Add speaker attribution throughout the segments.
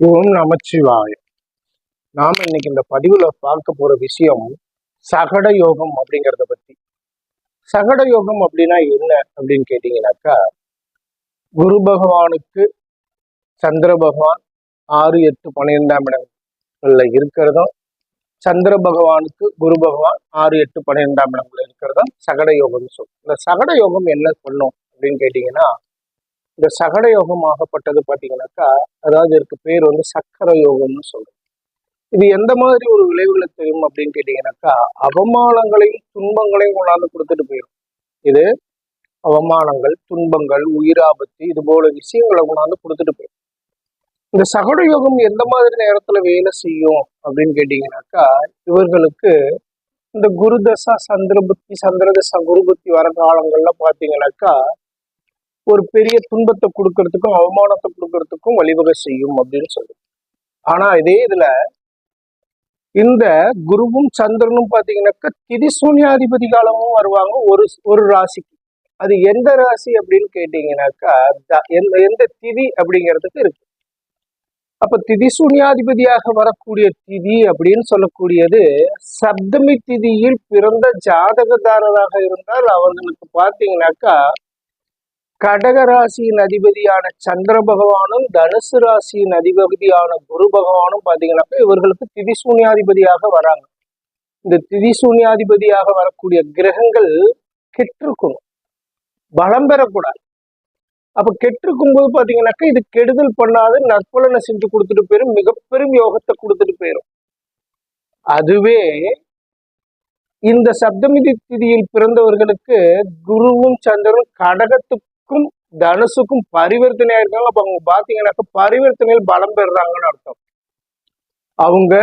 Speaker 1: ஓம் நமச்சிவாய. நாம இன்னைக்கு இந்த பதிவுல பார்க்க போற விஷயம் சகட யோகம் அப்படிங்கிறத பத்தி. சகட யோகம் அப்படின்னா என்ன அப்படின்னு கேட்டீங்கன்னாக்கா, குரு பகவானுக்கு சந்திர பகவான் 6, 8, 12ஆம் இடங்கள்ல இருக்கிறதும், சந்திர பகவானுக்கு குரு பகவான் 6, 8, 12ஆம் இடங்கள்ல இருக்கிறதும் சகட யோகம்னு சொல்லும். இந்த சகட யோகம் என்ன பண்ணும் அப்படின்னு கேட்டீங்கன்னா, இந்த சகட யோகம் ஆகப்பட்டது பார்த்தீங்கன்னாக்கா, அதாவது இதுக்கு பேர் வந்து சக்கர யோகம்னு சொல்றோம். இது எந்த மாதிரி ஒரு விளைவுகளை தெரியும் அப்படின்னு கேட்டீங்கன்னாக்கா, அவமானங்களையும் துன்பங்களையும் கொண்டாந்து கொடுத்துட்டு போயிடும். இது அவமானங்கள், துன்பங்கள், உயிராபத்து இது போல விஷயங்களை கொண்டாந்து கொடுத்துட்டு போயிடும். இந்த சகட யோகம் எந்த மாதிரி நேரத்துல வேலை செய்யும் அப்படின்னு கேட்டீங்கன்னாக்கா, இவர்களுக்கு இந்த குருதசா சந்திரபுத்தி சந்திரதசா குருபுத்தி வர காலங்கள்ல பாத்தீங்கன்னாக்கா, ஒரு பெரிய துன்பத்தை கொடுக்கறதுக்கும் அவமானத்தை கொடுக்கறதுக்கும் வழிவகை செய்யும் அப்படின்னு சொல்லுது. ஆனா இதே இதுல இந்த குருவும் சந்திரனும் பாத்தீங்கன்னாக்கா திதிசூன்யாதிபதி காலமும் வருவாங்க ஒரு ராசிக்கு. அது எந்த ராசி அப்படின்னு கேட்டீங்கன்னாக்கா எந்த திதி அப்படிங்கிறதுக்கு இருக்கு. அப்ப திதிசூன்யாதிபதியாக வரக்கூடிய திதி அப்படின்னு சொல்லக்கூடியது சப்தமி திதியில் பிறந்த ஜாதகதாரராக இருந்தால் அவங்களுக்கு பாத்தீங்கன்னாக்கா கடக ராசியின் அதிபதியான சந்திர பகவானும் தனுசு ராசியின் அதிபதியான குரு பகவானும் பாத்தீங்கன்னாக்கா இவர்களுக்கு திதிசூன்யாதிபதியாக வராங்க. இந்த திதிசூன்யாதிபதியாக வரக்கூடிய கிரகங்கள் கெட்டிருக்கணும், பலம் பெறக்கூடாது. அப்ப கெட்டிருக்கும் போது பாத்தீங்கன்னாக்கா இது கெடுதல் பண்ணாது, நற்பலனை செஞ்சு கொடுத்துட்டு போயிடும், மிகப்பெரும் யோகத்தை கொடுத்துட்டு போயிடும். அதுவே இந்த சப்தமி திதியில் பிறந்தவர்களுக்கு குருவும் சந்திரனும் கடகத்துக்கும் தனுசுக்கும் பரிவர்த்தனையா இருக்காங்க. அப்ப அவங்க பாத்தீங்கன்னாக்கா பரிவர்த்தனையில் பலம் பெறுறாங்கன்னு அர்த்தம். அவங்க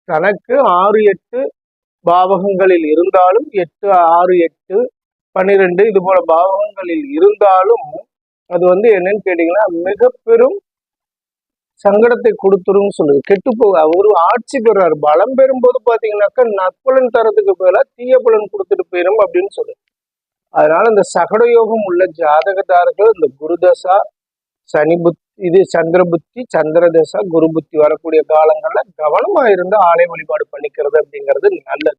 Speaker 1: தனக்கு 6, 8 பாவகங்களில் இருந்தாலும் 8, 6, 8, 12 இது போல பாவகங்களில் இருந்தாலும் அது வந்து என்னன்னு கேட்டீங்கன்னா மிக பெரும் சங்கடத்தை கொடுத்துரும் சொல்லுது. கெட்டு போக அவரு ஆட்சி பெறாரு. பலம் பெறும்போது பாத்தீங்கன்னாக்கா நற்பலன் தரத்துக்கு பதிலாக தீய பலன் கொடுத்துட்டு போயிடும் அப்படின்னு சொல்லுது. அதனால இந்த சகட யோகம் உள்ள ஜாதகதாரர்கள் இந்த குருதசா சனி புத்தி இது சந்திர புத்தி சந்திரதசா குரு புத்தி வரக்கூடிய காலங்கள்ல கவனமா இருந்து ஆலய வழிபாடு பண்ணிக்கிறது அப்படிங்கிறது நல்லது.